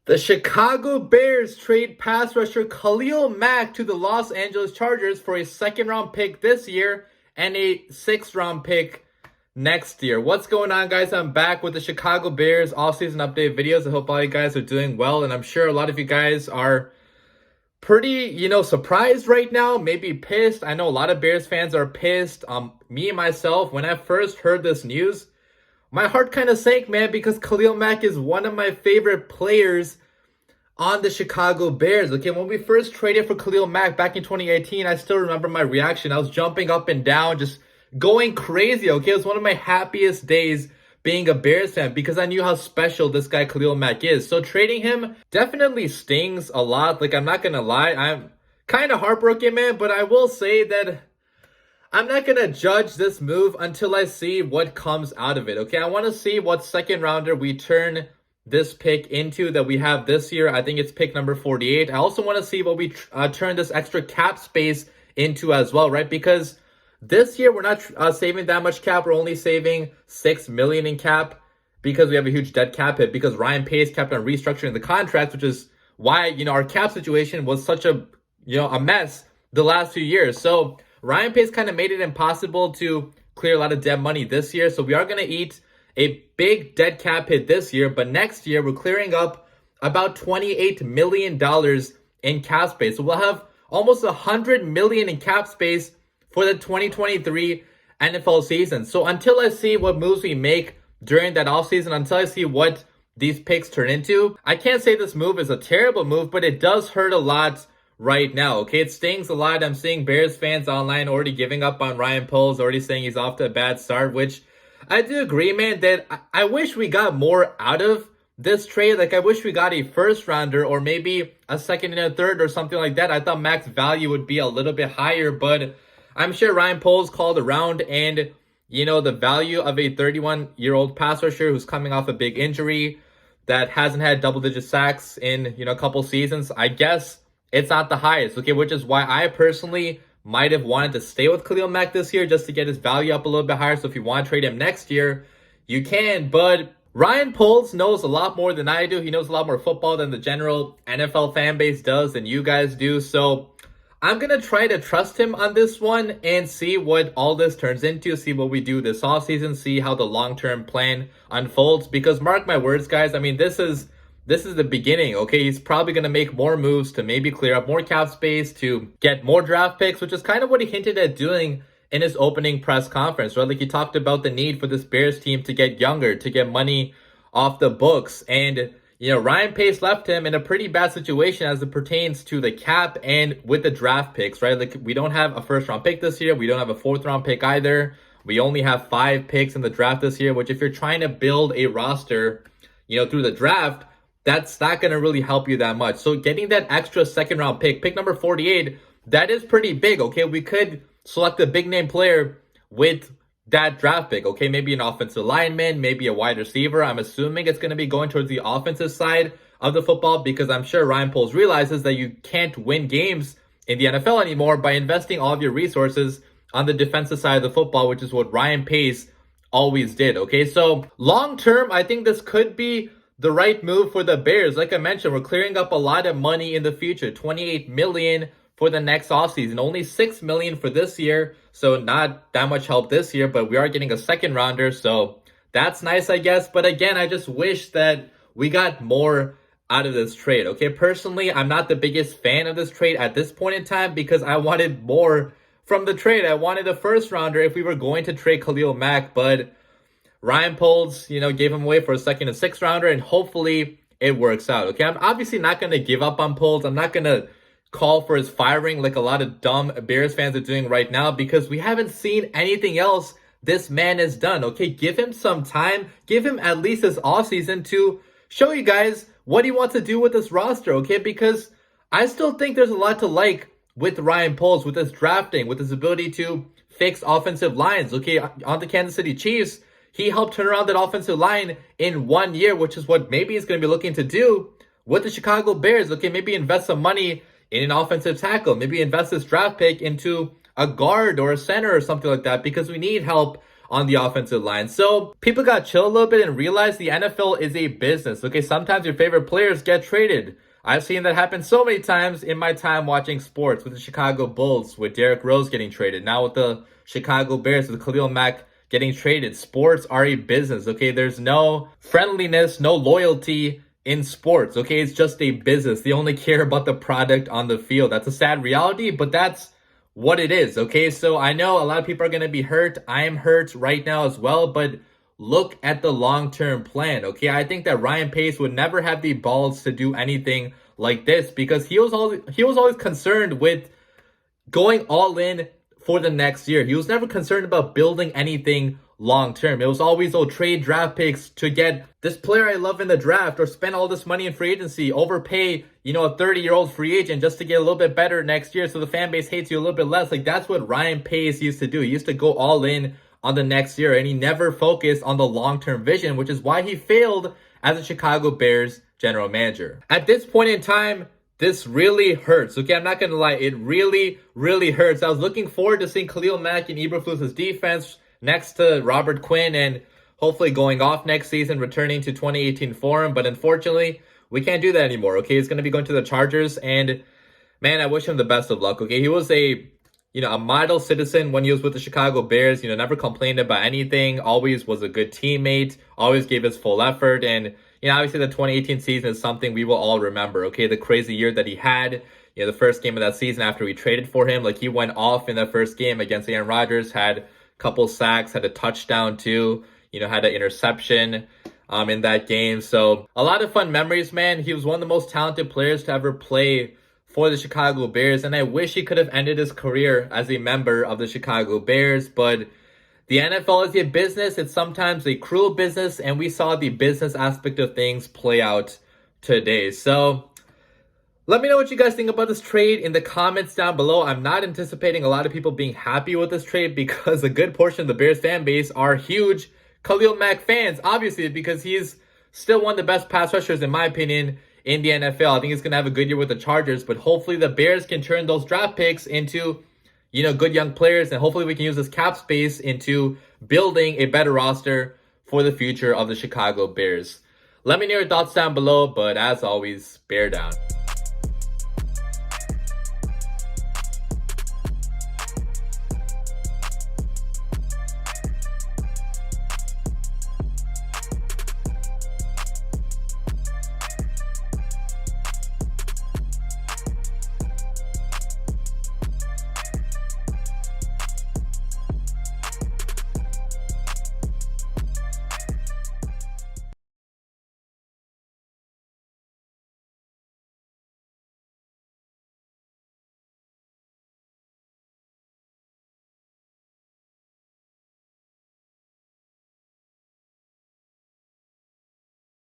The Chicago Bears trade pass rusher Khalil Mack to the Los Angeles Chargers for a second-round pick this year and a sixth-round pick next year. What's going on, guys? I'm back with the Chicago Bears offseason update videos. I hope all you guys are doing well, and I'm sure a lot of you guys are pretty, surprised right now, maybe pissed. I know a lot of Bears fans are pissed. Me, myself, when I first heard this news, my heart kind of sank, man, because Khalil Mack is one of my favorite players on the Chicago Bears. Okay, when we first traded for Khalil Mack back in 2018, I still remember my reaction. I was jumping up and down, just going crazy, okay? It was one of my happiest days being a Bears fan because I knew how special this guy Khalil Mack is. So trading him definitely stings a lot. Like, I'm not going to lie. I'm kind of heartbroken, man, but I will say that I'm not going to judge this move until I see what comes out of it, okay? I want to see what second rounder we turn this pick into that we have this year. I think it's pick number 48. I also want to see what we turn this extra cap space into as well, right? Because this year we're not saving that much cap. We're only saving $6 million in cap because we have a huge dead cap hit because Ryan Pace kept on restructuring the contracts, which is why, our cap situation was such a mess the last few years. So Ryan Pace kind of made it impossible to clear a lot of dead money this year. So we are going to eat a big dead cap hit this year. But next year, we're clearing up about $28 million in cap space. So we'll have almost $100 million in cap space for the 2023 NFL season. So until I see what moves we make during that offseason, until I see what these picks turn into, I can't say this move is a terrible move, but it does hurt a lot right now, okay? It stings a lot. I'm seeing Bears fans online already giving up on Ryan Poles, already saying he's off to a bad start, which I do agree, man, that I wish we got more out of this trade. Like, I wish we got a first rounder or maybe a second and a third or something like that. I thought Mac's value would be a little bit higher, but I'm sure Ryan Poles called around and, the value of a 31-year-old pass rusher who's coming off a big injury that hasn't had double-digit sacks in, a couple seasons, I guess it's not the highest, okay, which is why I personally might have wanted to stay with Khalil Mack this year just to get his value up a little bit higher. So if you want to trade him next year, you can. But Ryan Poles knows a lot more than I do. He knows a lot more football than the general NFL fan base does, than you guys do. So I'm going to try to trust him on this one and see what all this turns into, see what we do this offseason, see how the long-term plan unfolds. Because mark my words, guys, I mean, this is the beginning, okay? He's probably going to make more moves to maybe clear up more cap space, to get more draft picks, which is kind of what he hinted at doing in his opening press conference, right? Like, he talked about the need for this Bears team to get younger, to get money off the books. And, Ryan Pace left him in a pretty bad situation as it pertains to the cap and with the draft picks, right? Like, we don't have a first-round pick this year. We don't have a fourth-round pick either. We only have 5 picks in the draft this year, which if you're trying to build a roster, through the draft, that's not going to really help you that much. So getting that extra second-round pick number 48, that is pretty big, okay? We could select a big-name player with that draft pick, okay? Maybe an offensive lineman, maybe a wide receiver. I'm assuming it's going to be going towards the offensive side of the football because I'm sure Ryan Poles realizes that you can't win games in the NFL anymore by investing all of your resources on the defensive side of the football, which is what Ryan Pace always did, okay? So long-term, I think this could be the right move for the Bears. Like I mentioned, we're clearing up a lot of money in the future. $28 million for the next offseason. Only $6 million for this year. So not that much help this year, but we are getting a second rounder. So that's nice, I guess. But again, I just wish that we got more out of this trade, okay? Personally, I'm not the biggest fan of this trade at this point in time because I wanted more from the trade. I wanted a first rounder if we were going to trade Khalil Mack, but Ryan Poles, gave him away for a second and sixth rounder, and hopefully it works out, okay? I'm obviously not going to give up on Poles. I'm not going to call for his firing like a lot of dumb Bears fans are doing right now because we haven't seen anything else this man has done, okay? Give him some time. Give him at least this offseason to show you guys what he wants to do with this roster, okay? Because I still think there's a lot to like with Ryan Poles, with his drafting, with his ability to fix offensive lines, okay? On the Kansas City Chiefs, he helped turn around that offensive line in 1 year, which is what maybe he's going to be looking to do with the Chicago Bears. Okay, maybe invest some money in an offensive tackle. Maybe invest this draft pick into a guard or a center or something like that, because we need help on the offensive line. So people got chill a little bit and realized the NFL is a business. Okay, sometimes your favorite players get traded. I've seen that happen so many times in my time watching sports, with the Chicago Bulls, with Derrick Rose getting traded. Now with the Chicago Bears, with Khalil Mack getting traded. Sports are a business, okay? There's no friendliness, no loyalty in sports, okay? It's just a business. They only care about the product on the field. That's a sad reality, but that's what it is, okay? So I know a lot of people are going to be hurt. I am hurt right now as well, but look at the long-term plan, okay? I think that Ryan Pace would never have the balls to do anything like this, because he was always concerned with going all in for the next year. He was never concerned about building anything long-term. It was always, trade draft picks to get this player I love in the draft, or spend all this money in free agency, overpay, a 30-year-old free agent just to get a little bit better next year so the fan base hates you a little bit less. Like, that's what Ryan Pace used to do. He used to go all in on the next year, and he never focused on the long-term vision, which is why he failed as a Chicago Bears general manager. At this point in time, this really hurts. Okay, I'm not going to lie. It really, really hurts. I was looking forward to seeing Khalil Mack and Eberflus' defense next to Robert Quinn, and hopefully going off next season, returning to 2018 form. But unfortunately, we can't do that anymore. Okay, he's going to be going to the Chargers, and man, I wish him the best of luck. Okay, he was a model citizen when he was with the Chicago Bears. Never complained about anything. Always was a good teammate. Always gave his full effort. And, obviously the 2018 season is something we will all remember. Okay, the crazy year that he had. The first game of that season after we traded for him, like, he went off in that first game against Aaron Rodgers, had a couple sacks, had a touchdown too. Had an interception in that game. So a lot of fun memories, man. He was one of the most talented players to ever play for the Chicago Bears, and I wish he could have ended his career as a member of the Chicago Bears, but the NFL is a business. It's sometimes a cruel business, and we saw the business aspect of things play out today. So let me know what you guys think about this trade in the comments down below. I'm not anticipating a lot of people being happy with this trade, because a good portion of the Bears fan base are huge Khalil Mack fans, obviously, because he's still one of the best pass rushers, in my opinion, in the NFL. I think he's going to have a good year with the Chargers, but hopefully the Bears can turn those draft picks into, good young players, and hopefully we can use this cap space into building a better roster for the future of the Chicago Bears. Let me know your thoughts down below, but as always, bear down.